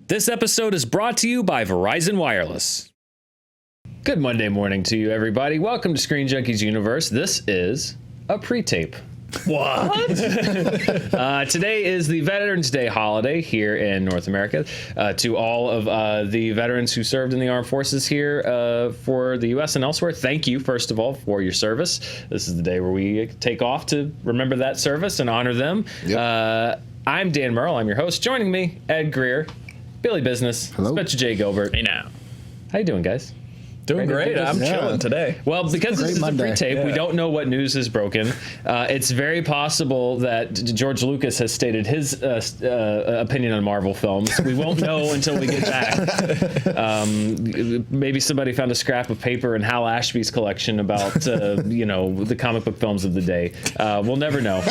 This episode is brought to you by Verizon Wireless. Good Monday morning to you, everybody. Welcome to Screen Junkies Universe. This is a pre-tape. What? Today is the Veterans Day holiday here in North America. To all of the veterans who served in the armed forces here for the U.S. and elsewhere, thank you, first of all, for your service. This is the day where we take off to remember that service and honor them. Yep. I'm Dan Murrell. I'm your host. Joining me, Ed Greer, Billy Business, Special J. Gilbert. Hey now. How you doing, guys? Doing great. I'm chilling today. Well, because this is a pre-tape, we don't know what news is broken. It's very possible that George Lucas has stated his opinion on Marvel films. We won't know until we get back. Maybe somebody found a scrap of paper in Hal Ashby's collection about, the comic book films of the day. We'll never know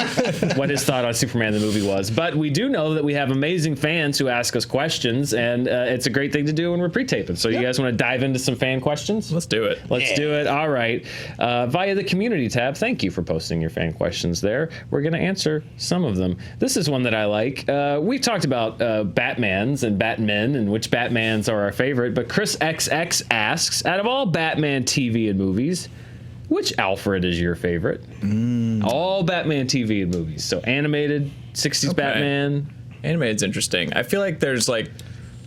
what his thought on Superman the movie was. But we do know that we have amazing fans who ask us questions, and it's a great thing to do when we're pre-taping. So you guys want to dive into some fan questions? Let's do it. Let's do it. All right. Via the community tab, thank you for posting your fan questions there. We're going to answer some of them. This is one that I like. We've talked about Batmans and Batmen and which Batmans are our favorite, but Chris XX asks, out of all Batman TV and movies, which Alfred is your favorite? All Batman TV and movies. So animated, 60s Batman. Animated's interesting. I feel like there's like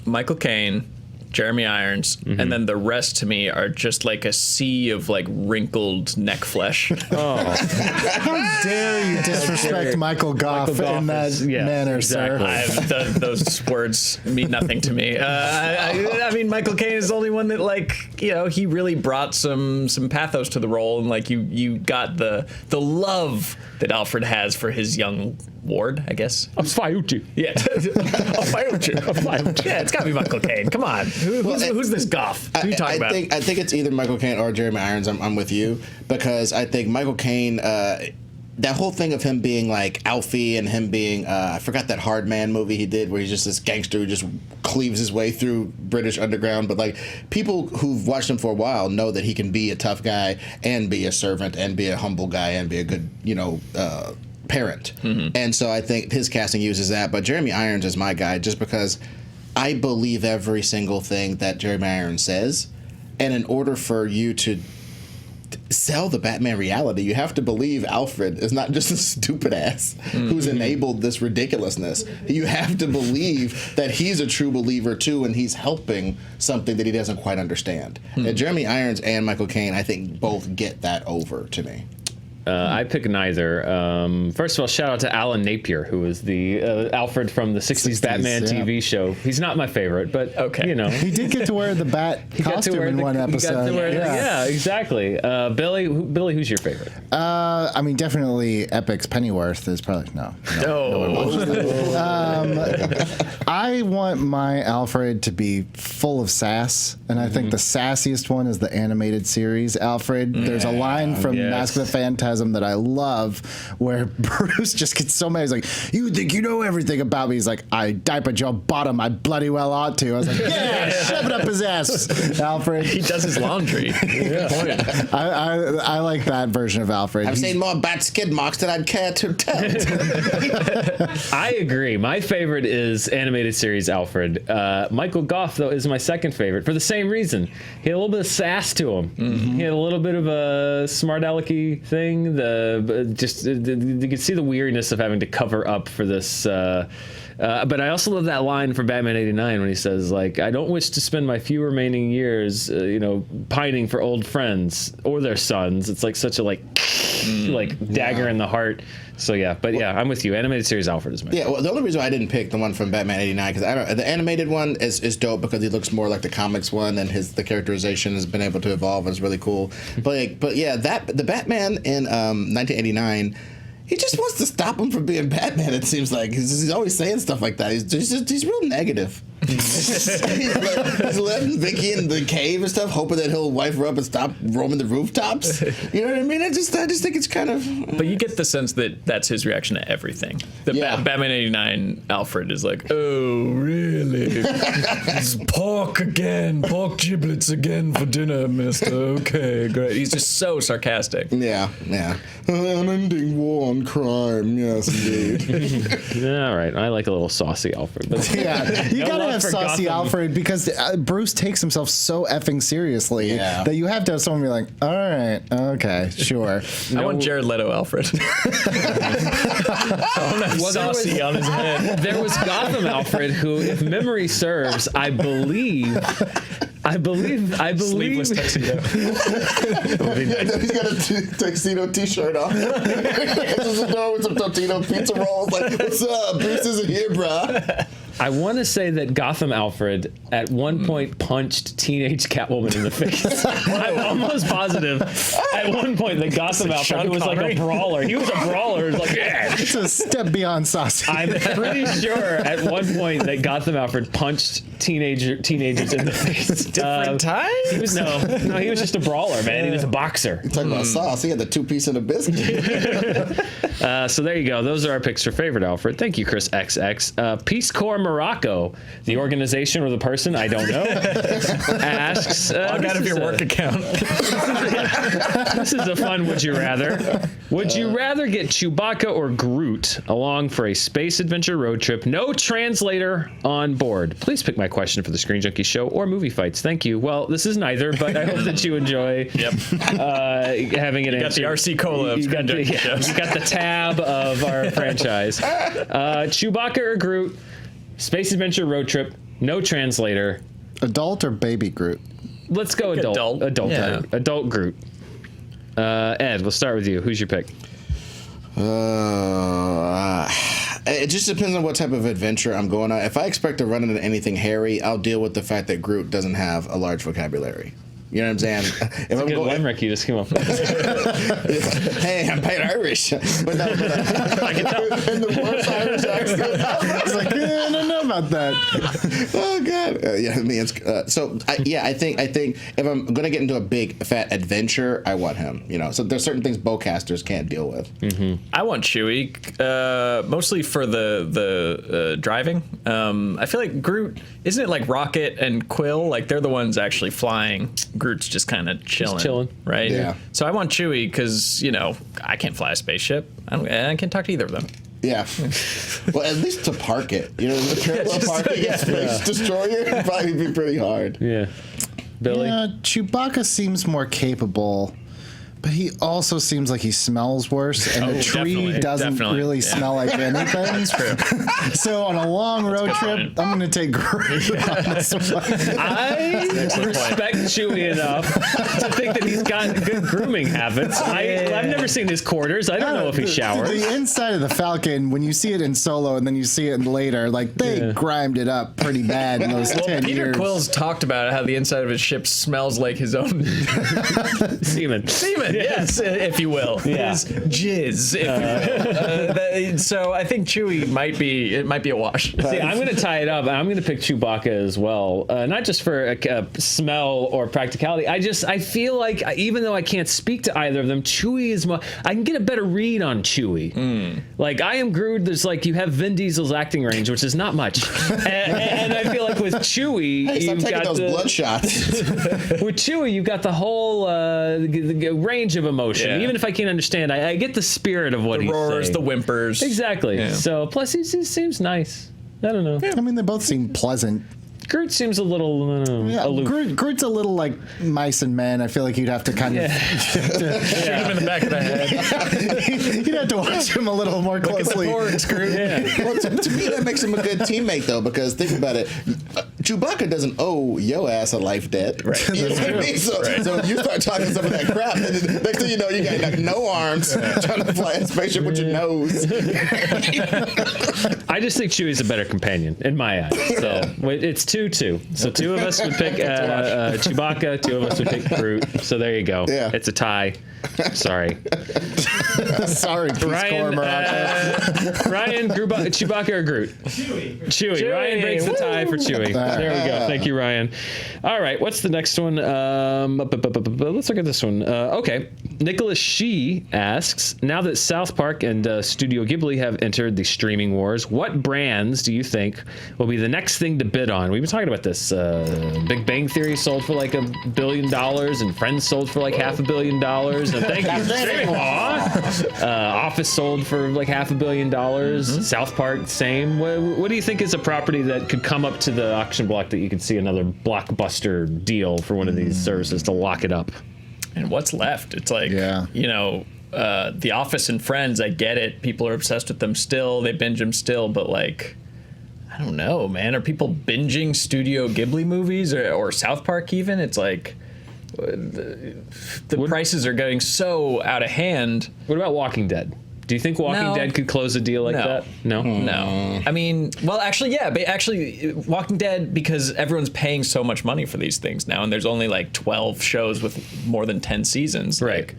Michael Caine, Jeremy Irons, and then the rest to me are just like a sea of like wrinkled neck flesh. How dare you disrespect Michael Goff in that manner, exactly. sir? Those words mean nothing to me. I mean, Michael Caine is the only one that, like, he really brought some pathos to the role, and like you got the love that Alfred has for his young ward, I guess. A Fiucci. Yeah. A Fiucci. Yeah, it's got to be Michael Caine. Come on. Who's this Goff? Who are you talking about? I think it's either Michael Caine or Jeremy Irons. I'm with you, because I think Michael Caine, that whole thing of him being like Alfie and him being, I forgot that Hard Man movie he did where he's just this gangster who just cleaves his way through British underground. But like, people who've watched him for a while know that he can be a tough guy and be a servant and be a humble guy and be a good, parent. And so I think his casting uses that. But Jeremy Irons is my guy just because I believe every single thing that Jeremy Irons says. And in order for you to sell the Batman reality, you have to believe Alfred is not just a stupid ass who's enabled this ridiculousness. You have to believe that he's a true believer too, and he's helping something that he doesn't quite understand. And Jeremy Irons and Michael Caine, I think, both get that over to me. I pick neither. First of all, shout out to Alan Napier, who was the Alfred from the 60s Batman TV show. He's not my favorite, but, He did get to wear the bat costume in one episode. Yeah, exactly. Billy, who's your favorite? I mean, definitely Epic's Pennyworth is probably... No. I want my Alfred to be full of sass, and I think the sassiest one is the animated series Alfred. There's a line from Mask of the Phantasm that I love where Bruce just gets so mad. He's like, "You think you know everything about me?" He's like, "I diapered your bottom. I bloody well ought to." I was like, "Yeah, shove it up his ass, Alfred." He does his laundry. I like that version of Alfred. I've seen more bat skid marks than I'd care to tell. I agree. My favorite is animated series Alfred. Michael Goff, though, is my second favorite for the same reason. He had a little bit of sass to him. He had a little bit of a smart alecky thing. You can see the weariness of having to cover up for this. But I also love that line from Batman '89 when he says, like, "I don't wish to spend my few remaining years, pining for old friends or their sons." It's like such a dagger in the heart. So I'm with you. Animated series Alfred is my favorite. Well, the only reason why I didn't pick the one from Batman '89 because the animated one is dope because he looks more like the comics one, and the characterization has been able to evolve and it's really cool. But the Batman in 1989. He just wants to stop him from being Batman, it seems like. He's always saying stuff like that. He's real negative. He's letting Vicky in the cave and stuff, hoping that he'll wife her up and stop roaming the rooftops. You know what I mean? I just think it's kind of... But you get the sense that that's his reaction to everything. Batman '89 Alfred is like, "Oh, really? It's pork again. Pork giblets again for dinner, mister. Okay, great." He's just so sarcastic. Yeah. Unending war on crime. Yes, indeed. All right. I like a little saucy Alfred. But you gotta have saucy Gotham. Alfred because Bruce takes himself so effing seriously that you have to have someone be like, all right, okay, sure. I want Jared Leto Alfred. I want that saucy on his head. There was Gotham Alfred, who, if memory serves, I believe. Sleeveless tuxedo. He's got a tuxedo T-shirt on. Answers the door with some Totino pizza rolls. Like, what's up? Bruce isn't here, bruh. I want to say that Gotham Alfred at one point punched teenage Catwoman in the face. I'm almost positive at one point that Gotham Alfred, who was like a brawler, he was a brawler. It was like, yeah. It's a step beyond saucy. I'm pretty sure at one point that Gotham Alfred punched teenagers in the face. Different times? He was no, he was just a brawler, man. He was a boxer. You're talking about sauce. He had the 2-piece and a biscuit. So there you go. Those are our picks for favorite Alfred. Thank you, Chris XX. Peace Corps Morocco, the organization or the person, I don't know, asks. Log out of your work account. This is a fun would you rather. Would you rather get Chewbacca or Groot along for a space adventure road trip? No translator on board. Please pick my question for the Screen Junkie show or movie fights. Thank you. Well, this is neither, but I hope that you enjoy having it. You got the RC Cola of Screen Junkie show. You got the tab of our franchise. Chewbacca or Groot? Space adventure road trip. No translator. Adult or baby Groot? Let's go adult. Adult Groot. Ed, we'll start with you. Who's your pick? It just depends on what type of adventure I'm going on. If I expect to run into anything hairy, I'll deal with the fact that Groot doesn't have a large vocabulary. You know what I'm saying? If I'm Good limerick you just came up with. Hey, I'm paid Irish. But no, I can tell. in the worst Irish accent. It's like, I don't know about that. Oh God. I think if I'm gonna get into a big fat adventure, I want him. You know, so there's certain things bowcasters can't deal with. Mm-hmm. I want Chewie, mostly for the driving. I feel like Groot, isn't it like Rocket and Quill? Like they're the ones actually flying. Groot's just kind of chilling, right? Yeah. So I want Chewie because I can't fly a spaceship. I can't talk to either of them. Yeah. Well, at least to park it. You know, the parallel parking a space destroyer would probably be pretty hard. Yeah. Billy? Yeah, Chewbacca seems more capable, but he also seems like he smells worse, and the tree doesn't really smell like anything. That's true. So on a long road trip, point. I'm going to take Groot on this one. I respect Chewie enough to think that he's got good grooming habits. I've never seen his quarters. I don't know if he showers. The inside of the Falcon, when you see it in Solo and then you see it later, like they grimed it up pretty bad in those 10 Peter years. Quill's talked about how the inside of his ship smells like his own Semen. Yes, if you will. Yeah. His jizz, if you will. So I think Chewie might be a wash. See, I'm going to tie it up. I'm going to pick Chewbacca as well. Not just for a smell or practicality. I feel like, even though I can't speak to either of them, Chewie is I can get a better read on Chewie. Like, I am Groot, there's like, you have Vin Diesel's acting range, which is not much. and I feel like with Chewie, Hey, stop you've taking got those blood shots. with Chewie, you've got the whole the range of emotion. Yeah. Even if I can't understand, I get the spirit of what The he's roars, saying. the whimpers. Exactly. Yeah. So, plus he seems nice. I don't know. I mean, they both seem pleasant. Groot seems a little aloof. Groot's a little like Mice and Men. I feel like you'd have to kind of Shoot him in the back of the head. you'd have to watch him a little more closely. Well, to me, that makes him a good teammate, though, because think about it. Chewbacca doesn't owe yo ass a life debt. Right. You know what I mean? So you start talking some of that crap, and then next thing you know, you got like, no arms, trying to fly a spaceship with your nose. I just think Chewie's a better companion in my eyes. So it's 2-2. So two of us would pick Chewbacca, two of us would pick Groot. So there you go. Yeah. It's a tie. Sorry. Sorry, Peace Corps, Morocco. Ryan, Chewbacca or Groot? Chewie. Ryan breaks the tie for Chewie. There we go. Thank you, Ryan. All right, what's the next one? Let's look at this one. Okay. Nicholas Shee asks, now that South Park and Studio Ghibli have entered the streaming wars, what brands do you think will be the next thing to bid on? We've been talking about this. Big Bang Theory sold for like $1 billion, and Friends sold for like $500 million. And thank you, streaming war. Office sold for like $500 million. South Park, same. What do you think is a property that could come up to the auction block that you could see another blockbuster deal for one of these services to lock it up? And what's left? It's like, The Office and Friends, I get it. People are obsessed with them still. They binge them still. But, like, I don't know, man. Are people binging Studio Ghibli movies or South Park even? It's like the prices are getting so out of hand. What about Walking Dead? Do you think Walking Dead could close a deal like that? No. I mean, well, actually, yeah. But actually, Walking Dead, because everyone's paying so much money for these things now, and there's only like 12 shows with more than 10 seasons. Right. Like,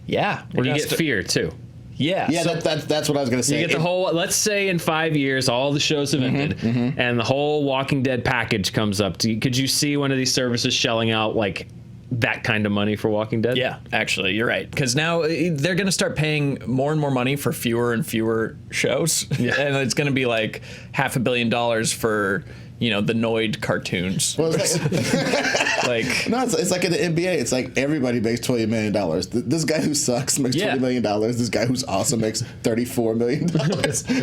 yeah. Or you get Fear, too. Yeah. Yeah, so, that's what I was going to say. You get the whole, let's say in 5 years, all the shows have ended, and the whole Walking Dead package comes up. Could you see one of these services shelling out like that kind of money for Walking Dead? Yeah, actually, you're right. Because now they're going to start paying more and more money for fewer and fewer shows. Yeah. And it's going to be like $500 million for, the Noid cartoons. Well, it's like in the NBA. It's like everybody makes $20 million. This guy who sucks makes $20 million. This guy who's awesome makes $34 million.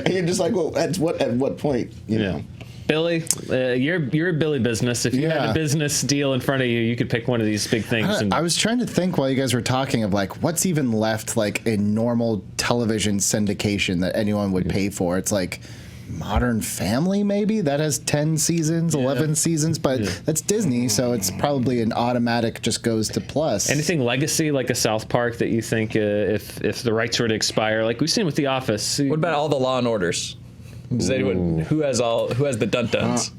And you're just like, well, at what point? You know? Billy, you're a Billy business. If you had a business deal in front of you, you could pick one of these big things. I was trying to think while you guys were talking of like what's even left like in normal television syndication that anyone would pay for. It's like Modern Family, maybe that has 10 seasons, 11 seasons, but that's Disney, so it's probably an automatic just goes to plus. Anything legacy like a South Park that you think if the rights were to expire, like we've seen with The Office? What about all the Law and Orders? Does anyone, who has the dun-duns?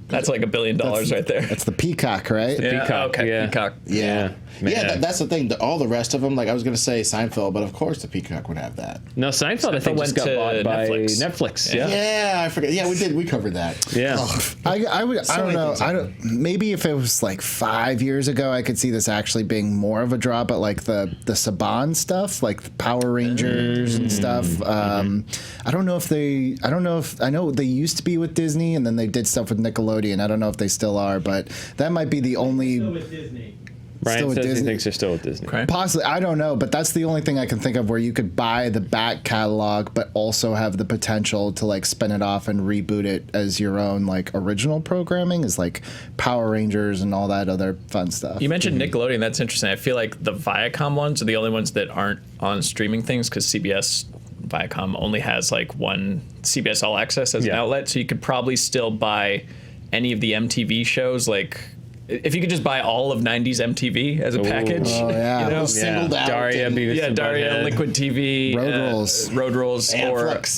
That's like $1 billion right there. That's the Peacock, right? Peacock, Peacock. Yeah. That's the thing. All the rest of them, like I was going to say Seinfeld, but of course the Peacock would have that. No, Seinfeld I think just got bought by Netflix. Yeah, I forget. Yeah, we did. We covered that. Yeah. I don't know. Maybe if it was like 5 years ago, I could see this actually being more of a draw. But like the Saban stuff, like the Power Rangers and stuff. I don't know if I know they used to be with Disney, and then they did stuff with Nickelodeon. I don't know if they still are, but that might be the only. Still with Disney. Ryan says he thinks they're still with Disney. Okay. Possibly, I don't know, but that's the only thing I can think of where you could buy the back catalog, but also have the potential to like spin it off and reboot it as your own like original programming, is like Power Rangers and all that other fun stuff. You mentioned Nickelodeon. That's interesting. I feel like the Viacom ones are the only ones that aren't on streaming things because Viacom only has like one CBS All Access as an outlet, so you could probably still buy any of the MTV shows, like if you could just buy all of 90s MTV as a package. Oh, yeah. Singled out. Daria, Daria, Liquid TV, Road Rules,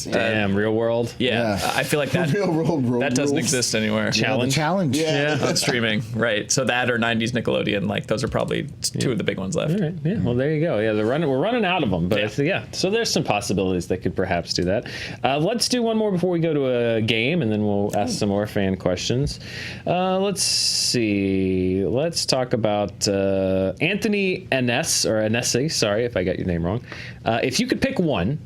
Damn, Real World. I feel like that that doesn't exist anywhere. Challenge. Yeah. On streaming, right? So that or 90s Nickelodeon, like those are probably two of the big ones left. All right. Yeah. Well, there you go. Yeah, we're running out of them, but so there's some possibilities that could perhaps do that. Let's do one more before we go to a game, and then we'll ask some more fan questions. Let's see. Let's talk about Anthony Aness, or Anesi. Sorry if I got your name wrong. If you could pick one,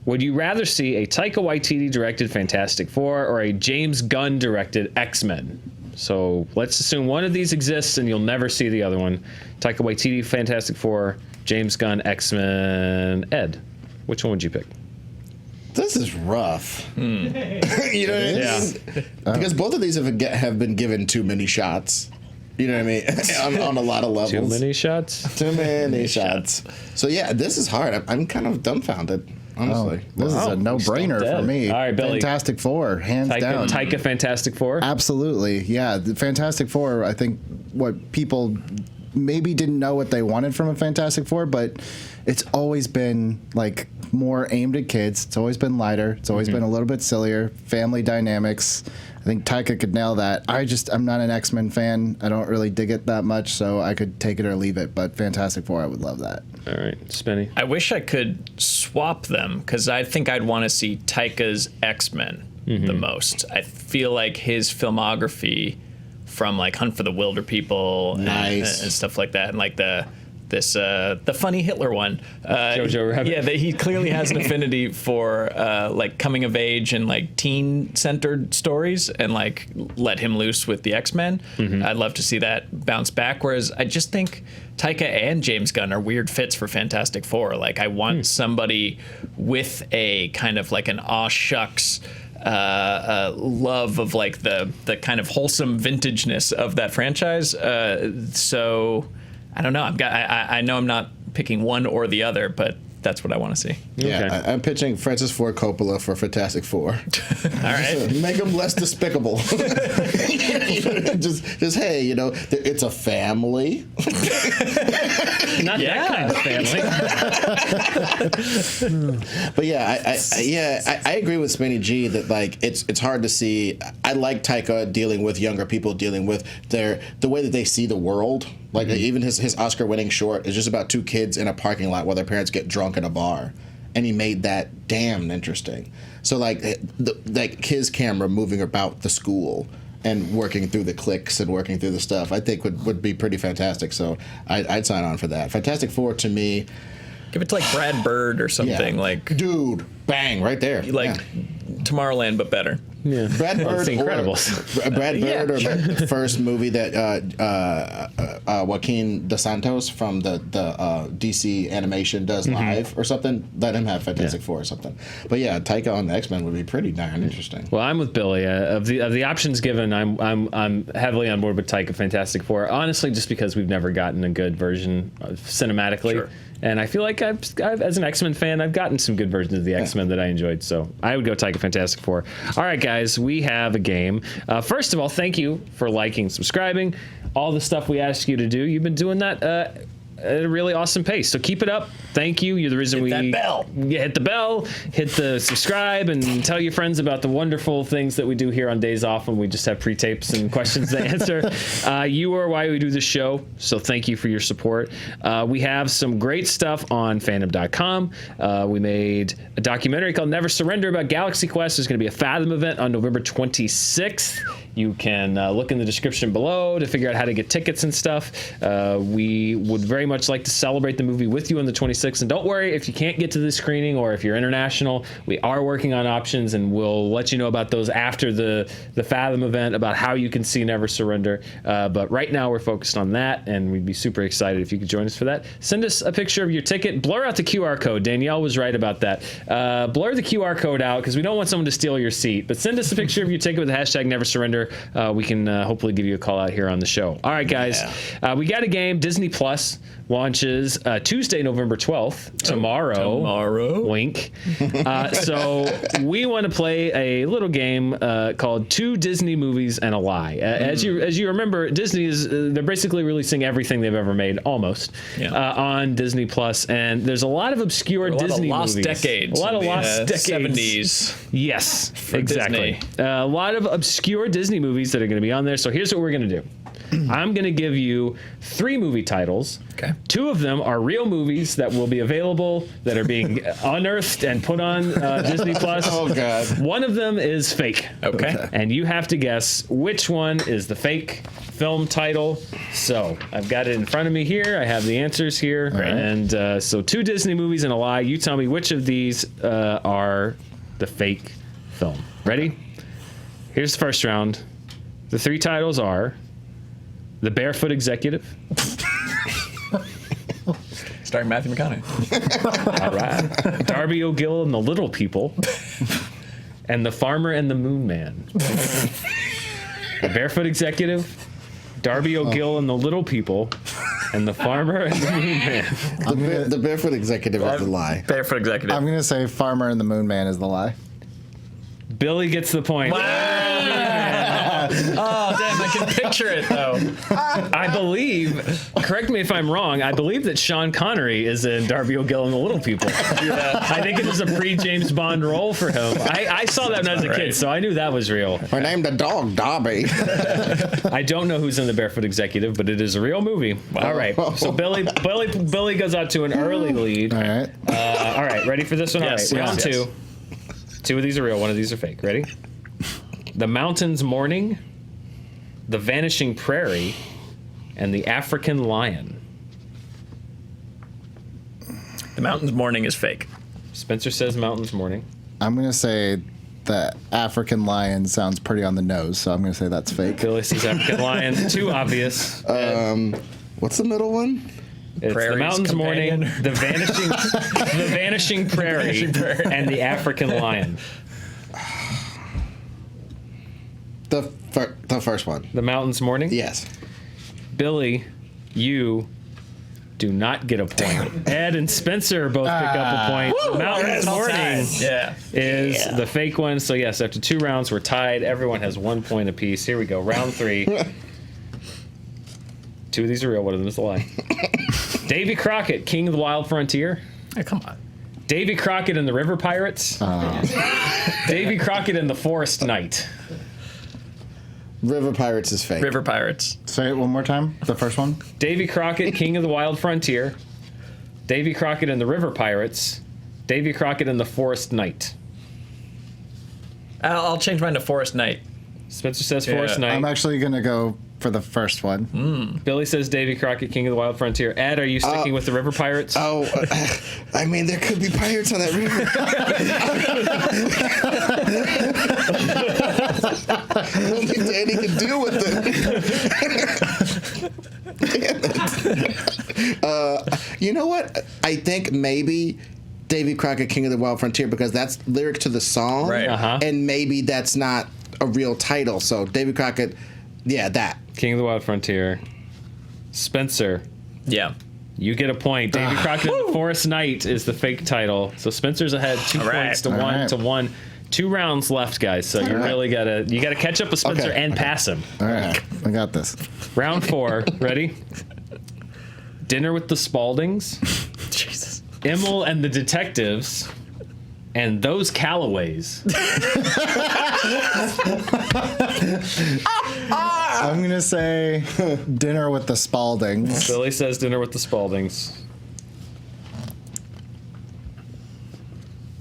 would you rather see a Taika Waititi directed Fantastic Four or a James Gunn directed X-Men? So let's assume one of these exists and you'll never see the other one. Taika Waititi, Fantastic Four, James Gunn, X-Men. Ed, which one would you pick? This is rough. You know what I mean? Yeah. Because both of these have been given too many shots. You know what I mean? on a lot of levels. Too many shots? Too many shots. So yeah, this is hard. I'm kind of dumbfounded, honestly. This is a no-brainer for me. All right, Billy. Fantastic Four, hands down. Taika Fantastic Four? Absolutely, yeah. The Fantastic Four, I think what people maybe didn't know what they wanted from a Fantastic Four, but it's always been like more aimed at kids. It's always been lighter. It's always been a little bit sillier. Family dynamics. I think Taika could nail that. I'm not an X-Men fan. I don't really dig it that much, so I could take it or leave it. But Fantastic Four, I would love that. All right, Spenny. I wish I could swap them because I think I'd want to see Taika's X-Men the most. I feel like his filmography from like Hunt for the Wilder People and stuff like that, and like the the funny Hitler one. Jojo Rabbit. Yeah, he clearly has an affinity for like coming of age and like teen centered stories, and like let him loose with the X-Men. I'd love to see that bounce back. Whereas I just think Taika and James Gunn are weird fits for Fantastic Four. Like I want somebody with a kind of like an aw shucks love of like the kind of wholesome vintageness of that franchise. So I don't know. I know I'm not picking one or the other, but that's what I want to see. Yeah, Okay. I'm pitching Francis Ford Coppola for Fantastic Four. All right. Make them less despicable. just hey, you know, it's a family. Not that kind of family. But yeah, I agree with Spenny G that like it's hard to see. I like Taika dealing with younger people, dealing with the way that they see the world. Like even his Oscar-winning short is just about two kids in a parking lot while their parents get drunk in a bar, and he made that damn interesting. So like like his camera moving about the school and working through the cliques and working through the stuff, I think would be pretty fantastic. So I'd sign on for that. Fantastic Four to me. Give it to like Brad Bird or something. Yeah. Like Dude, bang, right there. like Tomorrowland, but better. Yeah. Brad Bird, It's Incredibles. or Brad Bird, or the first movie that Joaquin Dos Santos from the DC animation does live or something. Let him have Fantastic Four or something. But yeah, Taika on the X-Men would be pretty darn interesting. Well, I'm with Billy. Of the options given, I'm heavily on board with Taika Fantastic Four. Honestly, just because we've never gotten a good version cinematically. Sure. And I feel like I've, as an X-Men fan, I've gotten some good versions of the X-Men that I enjoyed. So I would go Taika Fantastic Four. All right, guys, we have a game. First of all, thank you for liking, subscribing, all the stuff we asked you to do. You've been doing that at a really awesome pace. So keep it up. Thank you. You're the reason Hit that bell. Yeah, hit the bell, hit the subscribe, and tell your friends about the wonderful things that we do here on days off when we just have pre-tapes and questions to answer. You are why we do this show, so thank you for your support. We have some great stuff on fandom.com. We made a documentary called Never Surrender about Galaxy Quest. There's going to be a Fathom event on November 26th. You can look in the description below to figure out how to get tickets and stuff. We would very much like to celebrate the movie with you on the 26th. And don't worry if you can't get to the screening or if you're international. We are working on options, and we'll let you know about those after the Fathom event about how you can see Never Surrender. But right now we're focused on that, and we'd be super excited if you could join us for that. Send us a picture of your ticket. Blur out the QR code. Danielle was right about that. Blur the QR code out because we don't want someone to steal your seat. But send us a picture of your ticket with the hashtag Never Surrender. We can hopefully give you a call out here on the show. All right, guys. We got a game. Disney Plus launches Tuesday, November 12th. Tomorrow. Wink. So we want to play a little game called Two Disney Movies and a Lie. As you remember, Disney is they're basically releasing everything they've ever made, almost, on Disney Plus. And there's a lot of obscure Disney lost movies. Decades. A lot of lost decades. 70s. Yes, exactly. Disney. A lot of obscure Disney movies that are going to be on there. So here's what we're going to do. I'm going to give you 3 movie titles. Okay. 2 of them are real movies that will be available, that are being unearthed and put on Disney Plus. Oh, God. One of them is fake. Okay. And you have to guess which one is the fake film title. So I've got it in front of me here. I have the answers here. Right. And so 2 Disney movies and a lie. You tell me which of these are the fake film. Ready? Here's the first round. The 3 titles are The Barefoot Executive. Starring Matthew McConaughey. All right. Darby O'Gill and the Little People. And The Farmer and the Moon Man. The Barefoot Executive, Darby O'Gill and the Little People, and The Farmer and the Moon Man. The Barefoot Executive is the lie. Barefoot Executive. I'm going to say Farmer and the Moon Man is the lie. Billy gets the point. Oh, damn, I can picture it, though. I believe, correct me if I'm wrong, I believe that Sean Connery is in Darby O'Gill and the Little People. I think it was a pre-James Bond role for him. I saw that when I was a kid, so I knew that was real. I named the dog Darby. I don't know who's in The Barefoot Executive, but it is a real movie. All right, so Billy goes out to an early lead. All right. All right, ready for this one? Yes, All right, round yes. 2. 2 of these are real, 1 of these are fake. Ready? The Mountains Mourning, The Vanishing Prairie, and The African Lion. The Mountains Morning is fake. Spencer says Mountains Morning. I'm going to say the African lion sounds pretty on the nose, so I'm going to say that's fake. Billy says African lion. Too obvious. What's the middle one? It's Prairie's the Mountains Companion. Morning, the Vanishing Prairie, and the African Lion. The first one. The Mountains Morning? Yes. Billy, you do not get a point. Ed and Spencer both pick up a point. The Mountains Morning is the fake one. So, yes, after 2 rounds, we're tied. Everyone has 1 point apiece. Here we go. Round 3. 2 of these are real. One of them is a lie. Davy Crockett, King of the Wild Frontier. Hey, come on. Davy Crockett and the River Pirates. Davy Crockett and the Forest Knight. River Pirates is fake. River Pirates. Say it one more time. The first one. Davy Crockett, King of the Wild Frontier. Davy Crockett and the River Pirates. Davy Crockett and the Forest Knight. I'll change mine to Forest Knight. Spencer says Forest Knight. I'm actually going to go for the first one. Billy says Davy Crockett, King of the Wild Frontier. Ed, are you sticking with the River Pirates? Oh, I mean, there could be pirates on that river. Only Danny can deal with it. Damn it. You know what? I think maybe Davy Crockett, King of the Wild Frontier, because that's lyric to the song. Right. And maybe that's not a real title. So Davy Crockett, yeah, that. King of the Wild Frontier. Spencer, Yeah. you get a point. Davy Crockett and the Forest Knight is the fake title. So Spencer's ahead 2 points to 1 to 1. 2 rounds left, guys. So you really gotta catch up with Spencer and pass him. All right. I got this. Round 4. Ready? Dinner with the Spaldings. Jesus. Emil and the Detectives. And those Callaways. I'm going to say Dinner with the Spaldings. Billy says Dinner with the Spaldings.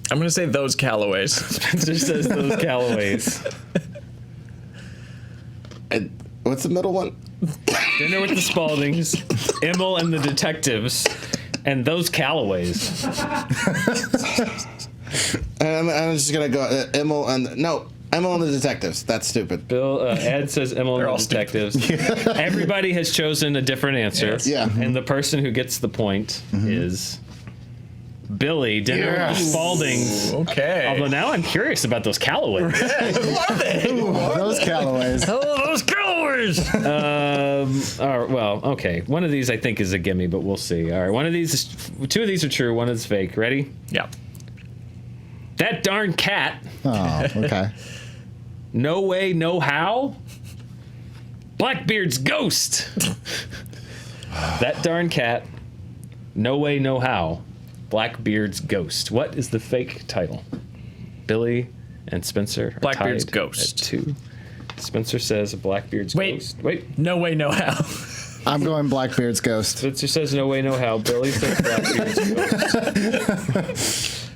I'm going to say those Callaways. Spencer says those Callaways. And what's the middle one? Dinner with the Spaldings. Emil and the Detectives. And those Callaways. I'm just going to go Emil and the Detectives. That's stupid. Ed says Emil and the Detectives. Everybody has chosen a different answer. Yes. Yeah. And the person who gets the point is Billy. Dinner with the Spaldings. Okay. Although now I'm curious about those Callaways. Those Callaways. Hello, those Callaways. All right, well, okay. One of these I think is a gimme, but we'll see. All right, 2 of these are true. One is fake. Ready? Yeah. That darn cat. Oh, okay. No way, no how. Blackbeard's ghost. That darn cat. No way, no how. Blackbeard's ghost. What is the fake title? Billy and Spencer are Blackbeard's tied ghost. at 2. Spencer says Blackbeard's ghost. Wait. No way, no how. I'm going Blackbeard's Ghost. Spencer says no way, no how. Billy says Blackbeard's ghost.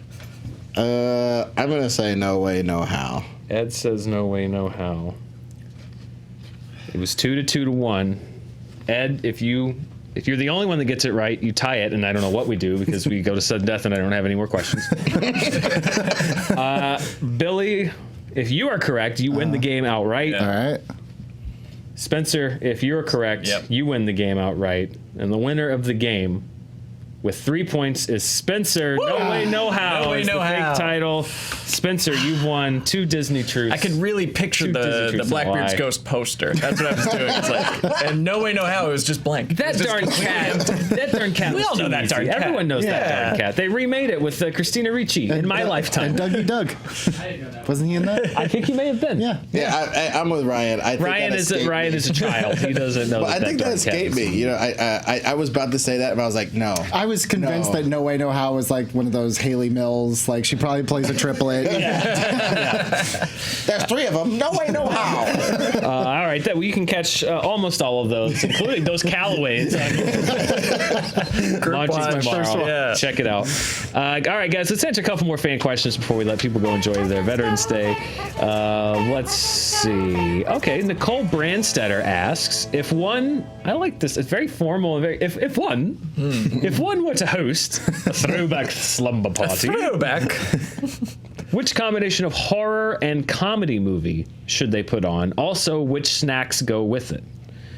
I'm going to say no way, no how. Ed says no way, no how. It was 2 to 2 to 1. Ed, if you're the only one that gets it right, you tie it, and I don't know what we do because we go to sudden death and I don't have any more questions. Billy, if you are correct, you win the game outright. All right. Spencer, if you're correct, you win the game outright. And the winner of the game with 3 points is Spencer. Woo! No way, no how. No way, is no the how. fake title. Spencer, you've won 2 Disney truths. I could really picture Two Disney the truths and a Blackbeard's lie. ghost poster. That's what I was doing. It's like, and no way, no how. It was just blank. That darn cat. That darn cat. We was all know too that easy. darn cat. Everyone knows that Yeah. darn cat. They remade it with Christina Ricci in my lifetime. And Dougie Doug. Wasn't he in that? I think he may have been. Yeah. Yeah, I'm with Ryan. I think Ryan that is escaped Ryan me. is a child. He doesn't know. Well, I think that escaped me. You know, I was about to say that, but I was like, no. I was convinced that No Way No How was like one of those Haley Mills. Like she probably plays a triplet. There's 3 of them. No way, no how. All right, you can catch almost all of those, including those Callaways. Launches tomorrow. Yeah. Check it out. All right, guys, let's answer a couple more fan questions before we let people go enjoy their Veterans Day. Let's see. Okay, Nicole Brandstetter asks, I like this. It's very formal and very. If one were to host a throwback slumber party, Throwback. which combination of horror and comedy movie should they put on? Also, which snacks go with it?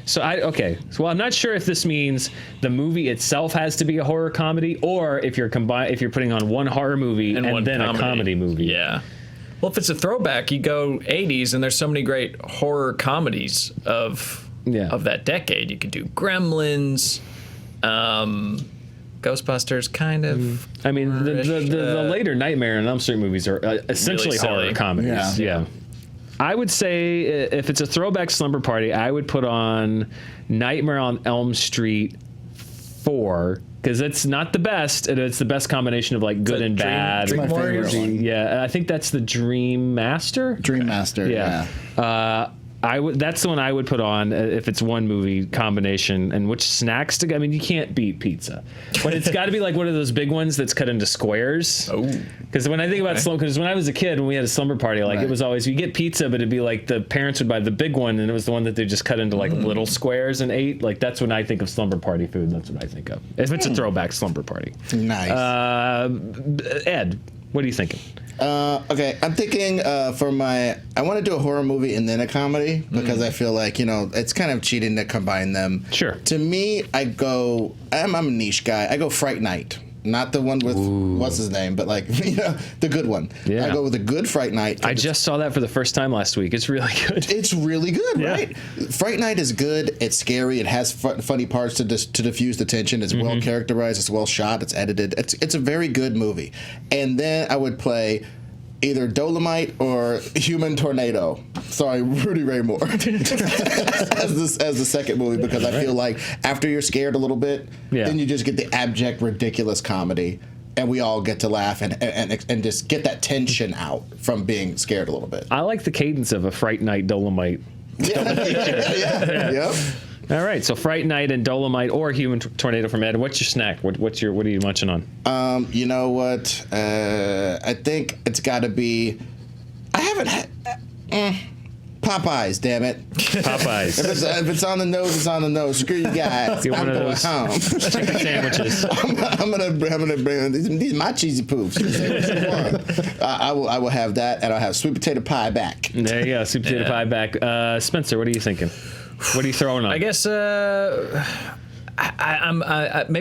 So I'm not sure if this means the movie itself has to be a horror comedy, or if you're putting on one horror movie and then a comedy movie. Yeah. Well, if it's a throwback, you go 80s, and there's so many great horror comedies of that decade. You could do Gremlins, Ghostbusters, kind of. I mean, the later Nightmare on Elm Street movies are essentially really horror comedies. Yeah. I would say if it's a throwback slumber party, I would put on Nightmare on Elm Street 4, because it's not the best. It's the best combination of like good and bad. Dream Warriors. Yeah, I think that's the Dream Master. Dream Master. Yeah. That's the one I would put on if it's one movie combination. And which snacks to? I mean, you can't beat pizza, but it's got to be like one of those big ones that's cut into squares. Oh, because when I think about because when I was a kid, when we had a slumber party, it was always you get pizza, but it'd be like the parents would buy the big one, and it was the one that they just cut into like little squares and ate. Like that's when I think of slumber party food. That's what I think of if it's a throwback slumber party. Nice. Ed, what are you thinking? Okay, I'm thinking I want to do a horror movie and then a comedy because I feel like, it's kind of cheating to combine them. Sure. To me, I'm a niche guy. I go Fright Night. Not the one with, what's his name, but the good one. Yeah. I go with a good Fright Night. I just saw that for the first time last week. It's really good. It's really good, right? Fright Night is good. It's scary. It has funny parts to diffuse the tension. It's well characterized. It's well shot. It's edited. It's a very good movie. And then I would play either Dolomite or Human Tornado. Sorry, Rudy Ray Moore as the second movie, because I feel like after you're scared a little bit, then you just get the abject, ridiculous comedy, and we all get to laugh and just get that tension out from being scared a little bit. I like the cadence of a Fright Night Dolomite. Yep. All right, so Fright Night and Dolomite or Human Tornado from Ed. What's your snack? What are you munching on? You know what? I think it's got to be. I haven't had Popeyes. Damn it, Popeyes. if it's on the nose, it's on the nose. Screw you guys. Get one of those chicken sandwiches. I'm gonna bring these my cheesy poofs. I will have that, and I'll have sweet potato pie back. There you go, sweet potato pie back. Spencer, what are you thinking? What are you throwing on? I guess maybe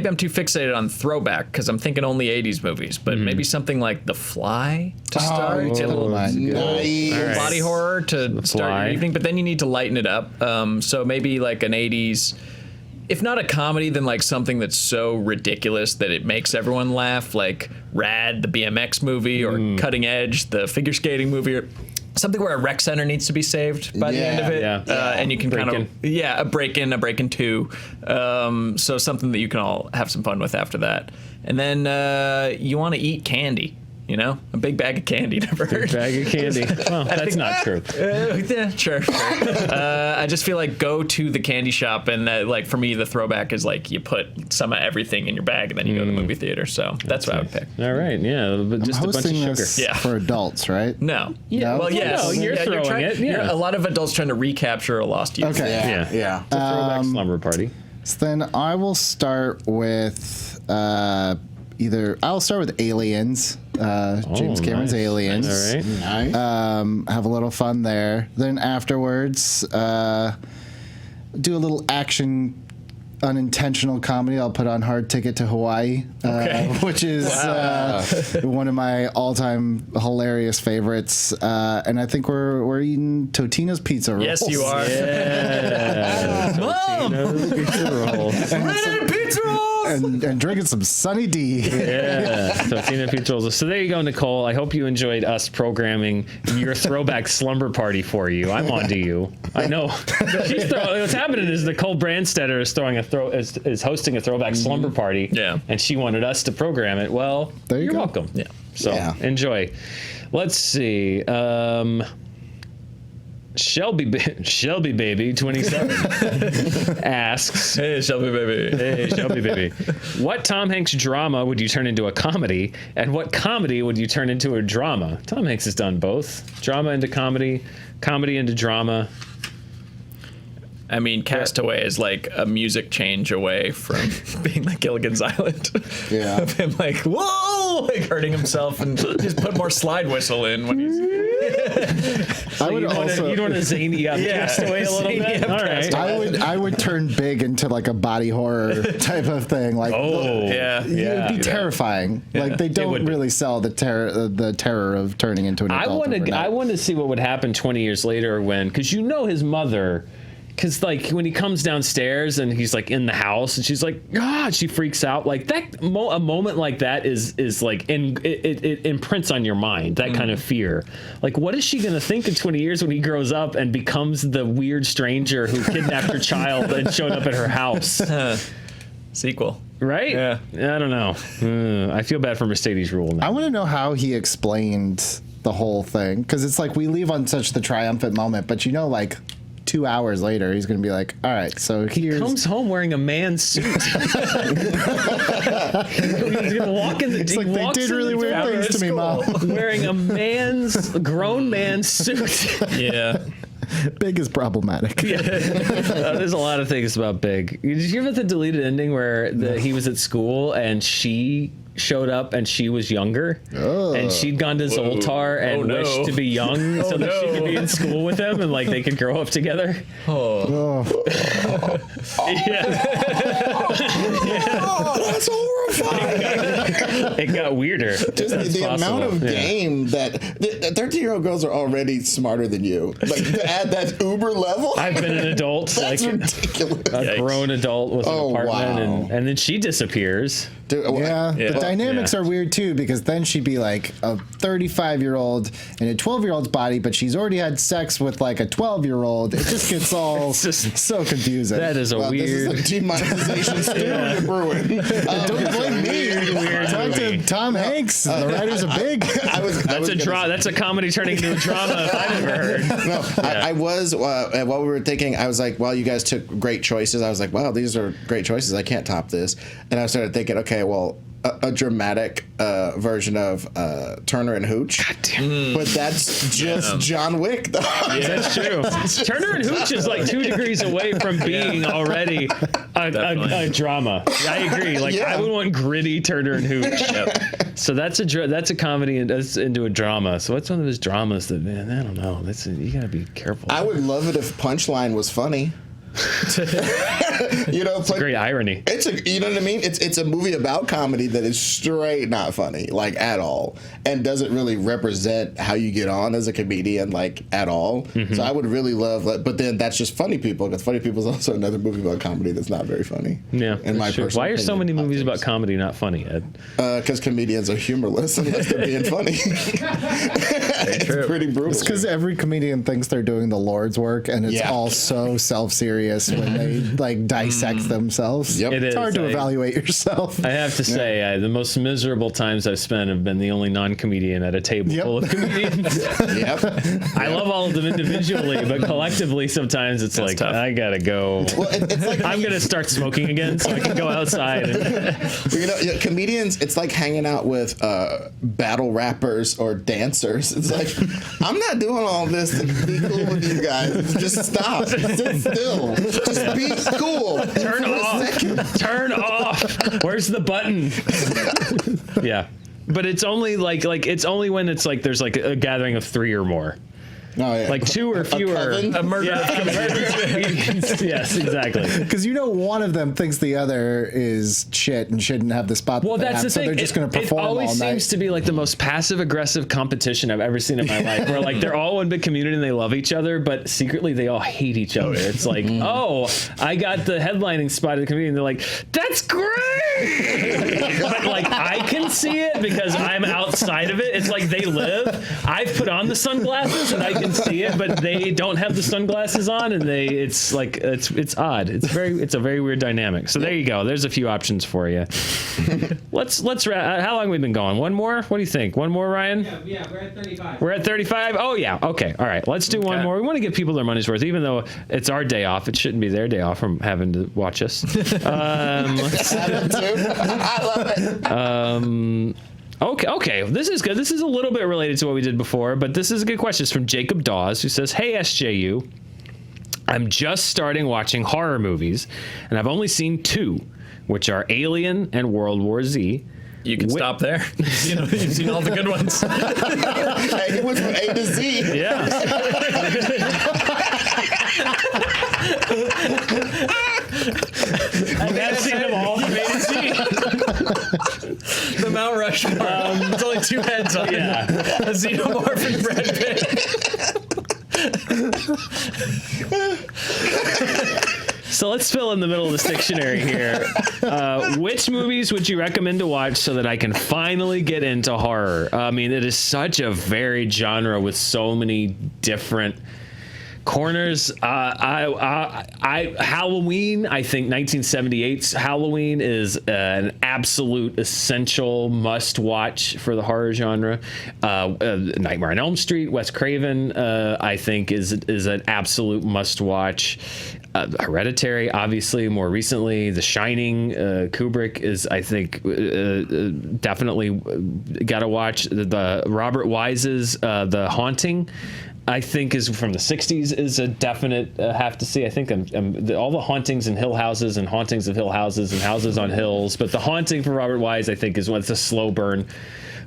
I'm too fixated on throwback because I'm thinking only 80s movies, but maybe something like The Fly to start. Nice. Body horror to start your evening, but then you need to lighten it up. So maybe like an 80s, if not a comedy, then like something that's so ridiculous that it makes everyone laugh, like Rad, the BMX movie, or Cutting Edge, the figure skating movie, or something where a rec center needs to be saved by the end of it, and you can a break-in 2, so something that you can all have some fun with after that. And then you want to eat candy, a big bag of candy. Never heard. Big bag of candy. Well, that's not true. Yeah, sure. I just feel like go to the candy shop, and like for me, the throwback is like you put some of everything in your bag, and then you go to the movie theater. So that's what I would pick. All right, but just a bunch of sugar. This for adults, right? No. Yeah. Well, yes. No, you're throwing it. Yeah. A lot of adults trying to recapture a lost youth. Okay. Yeah. It's a throwback slumber party. So then I will start with I'll start with Aliens. James Cameron's Aliens. All right. Nice. Have a little fun there. Then afterwards, do a little action, unintentional comedy. I'll put on Hard Ticket to Hawaii, which is one of my all-time hilarious favorites. And I think we're eating Totino's pizza rolls. Yes, you are. Yeah. Totino's pizza rolls. Pizza rolls! And drinking some Sunny D. Yeah, Totino pizza rolls. So there you go, Nicole. I hope you enjoyed us programming your throwback slumber party for you. I'm on to you. I know. What's happening is Nicole Brandstetter is hosting a throwback slumber party. Yeah. And she wanted us to program it. Well, There you you're go. welcome. Yeah. So Yeah. enjoy. Let's see. Shelby Baby 27 asks, Hey, Shelby baby. Hey, Shelby Baby. What Tom Hanks drama would you turn into a comedy, and what comedy would you turn into a drama? Tom Hanks has done both. Drama into comedy, comedy into drama. I mean, Castaway is like a music change away from being like Gilligan's Island. Yeah. Of him like, whoa, like hurting himself and just put more slide whistle in when he's. You'd want to zany up Castaway a little bit? All right. I would turn Big into like a body horror type of thing. Like, Yeah. it would be terrifying. Like they don't really sell the terror of turning into an adult. I want to see what would happen 20 years later because his mother. Because, like, when he comes downstairs and he's, like, in the house and she's like, God, she freaks out. Like, a moment like that is like, it imprints on your mind, that kind of fear. Like, what is she going to think in 20 years when he grows up and becomes the weird stranger who kidnapped her child and showed up at her house? Sequel. Right? Yeah. I don't know. I feel bad for Mercedes Rule now. I want to know how he explained the whole thing. Because it's like we leave on such the triumphant moment, but like 2 hours later, he's going to be like, all right, so here's... He comes home wearing a man's suit. He's going to walk in the... It's like, they did really weird things to me, Mom. Wearing a grown man's suit. Yeah. Big is problematic. There's a lot of things about Big. Did you hear about the deleted ending where he was at school and she showed up and she was younger and she'd gone to Zoltar and wished to be young so that she could be in school with him and like they could grow up together? That's horrifying. It got weirder. Just the amount of game that 13-year-old girls are already smarter than you. Like to add that uber level. I've been an adult, That's like ridiculous. a grown adult with an apartment, and then she disappears. Dude, The dynamics are weird too because then she'd be like a 35-year-old in a 12-year-old's body, but she's already had sex with like a 12-year-old. It just gets all so confusing. That is a weird. This is a demonetization stew brewing. Don't blame me. Talk to Tom Hanks, the writers of Big. That's a comedy turning into a drama if I've ever heard. No, I was while we were thinking, I was like, well, you guys took great choices. I was like, wow, these are great choices. I can't top this. And I started thinking, okay, well, a dramatic version of Turner and Hooch. God damn. But that's just John Wick, though. Yeah, that's true. Turner and Hooch is like 2 degrees away from being already a drama. I agree. Like I would want gritty Turner and Hooch. So that's a comedy and that's into a drama. So what's one of his dramas that, man, I don't know. You gotta be careful. I would love it if Punchline was funny. It's great irony. You know what I mean? It's a movie about comedy that is straight not funny, like at all, and doesn't really represent how you get on as a comedian, like at all. Mm-hmm. So I would really love, but then that's just Funny People, because Funny People is also another movie about comedy that's not very funny. Yeah, in my personal Why are so many opinion, movies about comedy not funny, Ed? Because comedians are humorless unless they're being funny. It's pretty brutal. It's because every comedian thinks they're doing the Lord's work, and it's all so self-serious when they like dissect themselves. Yep. It's hard to evaluate yourself. I have to say, the most miserable times I've spent have been the only non-comedian at a table full of comedians. I love all of them individually, but collectively sometimes it's like, tough. I gotta go. Well, it's like I'm gonna start smoking again so I can go outside. Comedians, it's like hanging out with battle rappers or dancers. It's like, I'm not doing all this to be cool with you guys. Just stop. Sit still. Just be cool. Turn off. Turn off. Where's the button? Yeah. But it's only like it's only when it's like there's like a gathering of 3 or more. Oh, yeah. Like 2 or fewer. A murder of comedians. Yes, exactly. Because one of them thinks the other is shit and shouldn't have the spot. Well, that's the thing. So they're just going to perform all night. It always seems to be like the most passive-aggressive competition I've ever seen in my life, where like they're all one big community and they love each other, but secretly they all hate each other. It's like, I got the headlining spot of the community, and they're like, that's great! But like I can see it because I'm outside of it. It's like they live. I've put on the sunglasses and I can see it, but they don't have the sunglasses on, and it's odd. It's a very weird dynamic. So there you go. There's a few options for you. Let's how long have we been going? One more? What do you think? One more, Ryan? Yeah, we're at 35. We're at 35? Oh, yeah. Okay. All right. Let's do one more. We want to give people their money's worth, even though it's our day off. It shouldn't be their day off from having to watch us. I love it. Okay. This is good. This is a little bit related to what we did before, but this is a good question. It's from Jacob Dawes, who says, "Hey, SJU, I'm just starting watching horror movies, and I've only seen 2, which are Alien and World War Z. You can stop there. You've seen all the good ones. Hey, it went from A to Z. Yeah. I've seen them all from A to Z. The Mount Rushmore. It's only 2 heads on Yeah. a xenomorph and Brad Pitt. So let's fill in the middle of this dictionary here. Which movies would you recommend to watch so that I can finally get into horror? I mean, it is such a varied genre with so many different corners. Halloween, I think 1978's Halloween is an absolute essential must watch for the horror genre. Nightmare on Elm Street, Wes Craven, I think is an absolute must watch. Hereditary, obviously, more recently. The Shining, Kubrick is, I think, definitely got to watch. The Robert Wise's The Haunting, I think, is from the 60s, is a definite have to see. I think all the Hauntings and Hill Houses and Hauntings of Hill Houses and Houses on Hills, but The Haunting for Robert Wise, I think, is it's a slow burn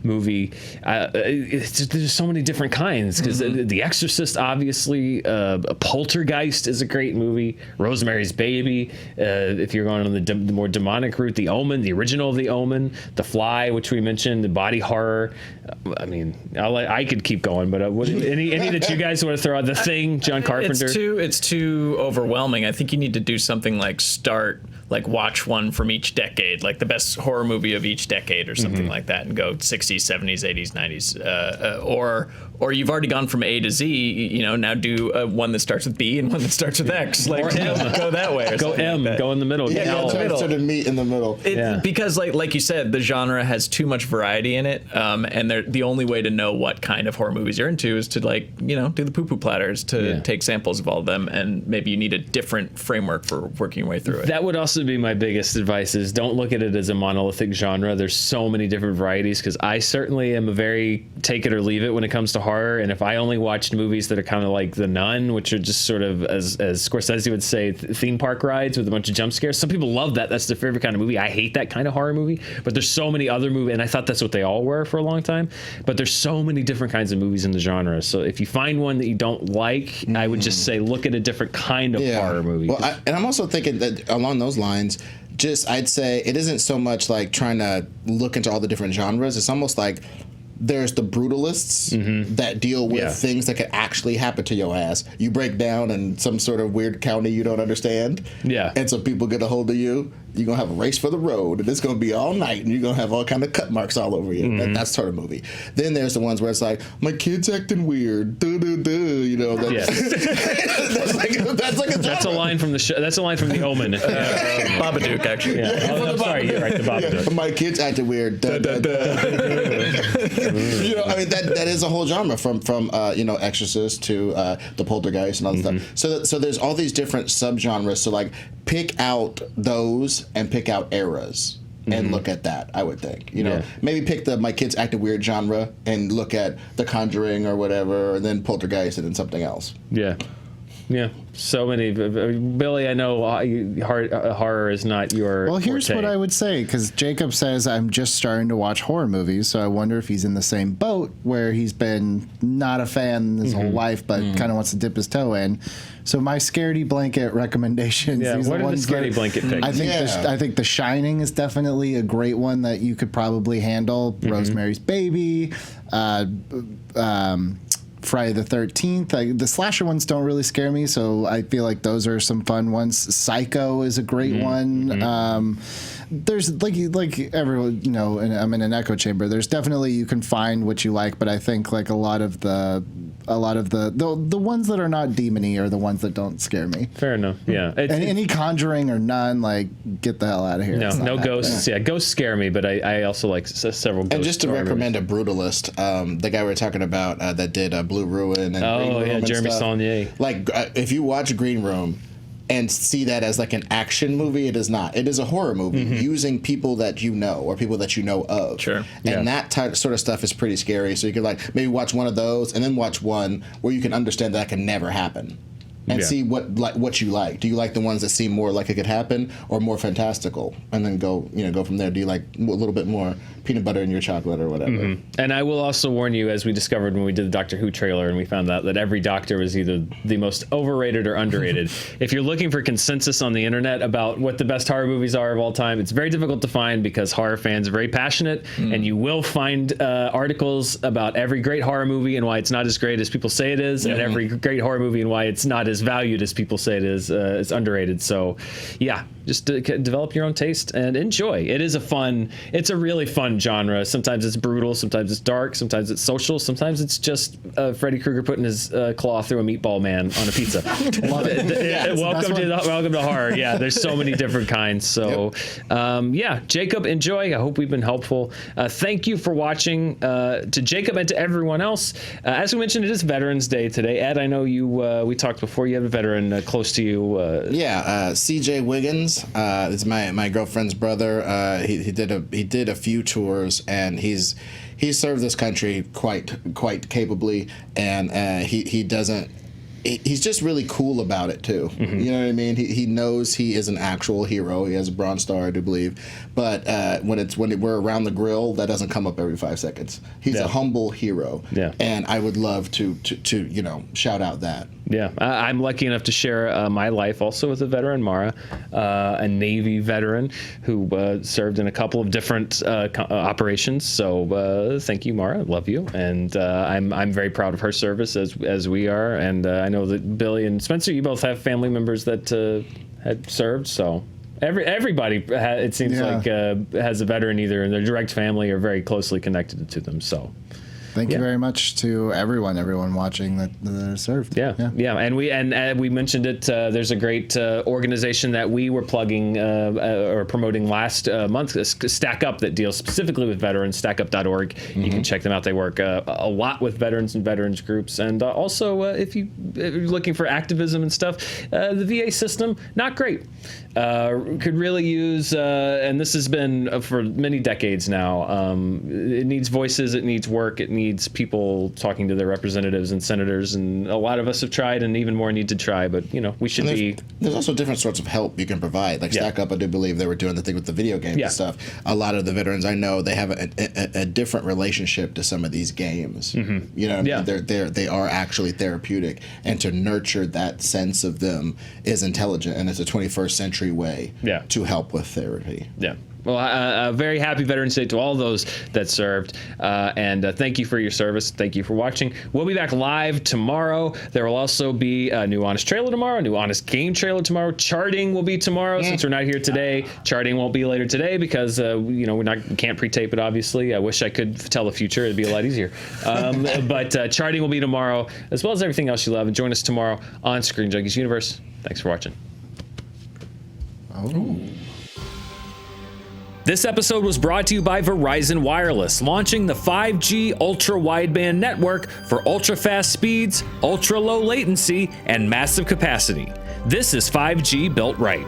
movie. There's so many different kinds, because The Exorcist, obviously, Poltergeist is a great movie. Rosemary's Baby, if you're going on the more demonic route. The Omen, the original of The Omen. The Fly, which we mentioned. The body horror. I mean, I could keep going, but any that you guys want to throw out? The Thing, John Carpenter. It's too overwhelming. I think you need to do something like watch one from each decade, like the best horror movie of each decade or something like that, and go 60s, 70s, 80s, 90s. Or you've already gone from A to Z, now do one that starts with B and one that starts with X. Like, go that way. Or go M, like go in the middle. Yeah, L. sort of meet in the middle. Because like you said, the genre has too much variety in it, and the only way to know what kind of horror movies you're into is to do the poo-poo platters, to take samples of all of them, and maybe you need a different framework for working your way through it. That would also be my biggest advice, is don't look at it as a monolithic genre. There's so many different varieties, because I certainly am a very take it or leave it when it comes to horror, and if I only watched movies that are kind of like The Nun, which are just sort of, as Scorsese would say, theme park rides with a bunch of jump scares. Some people love that. That's their favorite kind of movie. I hate that kind of horror movie, but there's so many other movies, and I thought that's what they all were for a long time, but there's so many different kinds of movies in the genre. So if you find one that you don't like, I would just say look at a different kind of horror movie. Well, and I'm also thinking that along those lines, I'd say it isn't so much like trying to look into all the different genres. It's almost like there's the brutalists that deal with things that could actually happen to your ass. You break down in some sort of weird county you don't understand. Yeah. And so people get a hold of you. You're going to have a race for the road, and it's going to be all night, and you're going to have all kind of cut marks all over you. That sort of movie. Then there's the ones where it's like, my kid's acting weird. That's like a That's a line from the show. That's a line from The Omen. Babadook, actually. Yeah. Oh, I'm sorry, you're right. The Babadook. My kid's acting weird. That is a whole genre from Exorcist to the Poltergeist and all that stuff. So there's all these different subgenres. So like pick out those and pick out eras. And look at that, I would think. Maybe pick the my kids acting weird genre and look at The Conjuring or whatever, and then Poltergeist and then something else. Yeah. Yeah, so many. Billy, I know horror is not your Well, here's forte. what I would say, because Jacob says, I'm just starting to watch horror movies, so I wonder if he's in the same boat where he's been not a fan his whole life, but kind of wants to dip his toe in. So my scaredy blanket recommendations. Yeah, what are the scaredy blanket picks? I think The Shining is definitely a great one that you could probably handle. Rosemary's Baby, Friday the 13th. The slasher ones don't really scare me, so I feel like those are some fun ones. Psycho is a great one. There's like everyone, and I'm in an echo chamber. There's definitely, you can find what you like, but I think like a lot of the a lot of the ones that are not demony are the ones that don't scare me. Fair enough. Yeah. Any Conjuring or none, like, get the hell out of here. No ghosts. Yeah, ghosts scare me, but I also like several ghosts. And just to recommend a brutalist, the guy we were talking about that did Blue Ruin and Green Room and Jeremy stuff. Saulnier. Like, if you watch Green Room and see that as like an action movie, it is not. It is a horror movie using people that you know or people that you know of. Sure. And that sort of stuff is pretty scary. So you could like maybe watch one of those and then watch one where you can understand that can never happen. And see what you like. Do you like the ones that seem more like it could happen, or more fantastical? And then go from there. Do you like a little bit more peanut butter in your chocolate or whatever? And I will also warn you, as we discovered when we did the Doctor Who trailer, and we found out that every Doctor was either the most overrated or underrated. If you're looking for consensus on the internet about what the best horror movies are of all time, it's very difficult to find because horror fans are very passionate, and you will find articles about every great horror movie and why it's not as great as people say it is, and every great horror movie and why it's not as valued as people say it is. It's underrated. So, yeah, just develop your own taste and enjoy. It's a really fun genre. Sometimes it's brutal, sometimes it's dark, sometimes it's social, sometimes it's just Freddy Krueger putting his claw through a meatball man on a pizza. Love it. Welcome to horror. Yeah, there's so many different kinds. So, Jacob, enjoy. I hope we've been helpful. Thank you for watching. To Jacob and to everyone else. As we mentioned, it is Veterans Day today. Ed, I know you. We talked before. You have a veteran close to you. CJ Wiggins. It's my girlfriend's brother. He did a few tours, and he served this country quite capably, and he's just really cool about it too. You know what I mean? He knows he is an actual hero. He has a Bronze Star, I do believe. But when we're around the grill, that doesn't come up every 5 seconds. He's a humble hero. Yeah. And I would love to shout out that. Yeah, I'm lucky enough to share my life also with a veteran, Mara, a Navy veteran who served in a couple of different operations. So thank you, Mara. Love you, and I'm very proud of her service as we are. And I know that Billy and Spencer, you both have family members that had served. So everybody, it seems like, has a veteran either in their direct family or very closely connected to them. So. Thank you very much to everyone watching that served. Yeah. And we mentioned it. There's a great organization that we were plugging or promoting last month, Stack Up, that deals specifically with veterans. StackUp.org. You can check them out. They work a lot with veterans and veterans groups, and also if you're looking for activism and stuff, the VA system not great. Could really use, and this has been for many decades now. It needs voices. It needs work. It needs people talking to their representatives and senators, and a lot of us have tried, and even more need to try. But we should be. There's also different sorts of help you can provide. Like Stack Up, I do believe they were doing the thing with the video games and stuff. A lot of the veterans I know, they have a different relationship to some of these games. You know, what I mean? They are actually therapeutic, and to nurture that sense of them is intelligent, and it's a 21st century way to help with therapy. Yeah. Well, a very happy Veterans Day to all those that served, and thank you for your service. Thank you for watching. We'll be back live tomorrow. There will also be a new Honest trailer tomorrow, a new Honest game trailer tomorrow. Charting will be tomorrow since we're not here today. Charting won't be later today because we can't pre-tape it. Obviously, I wish I could tell the future. It'd be a lot easier. But Charting will be tomorrow, as well as everything else you love. And join us tomorrow on Screen Junkies Universe. Thanks for watching. This episode was brought to you by Verizon Wireless, launching the 5G Ultra Wideband network for ultra-fast speeds, ultra-low latency, and massive capacity. This is 5G built right.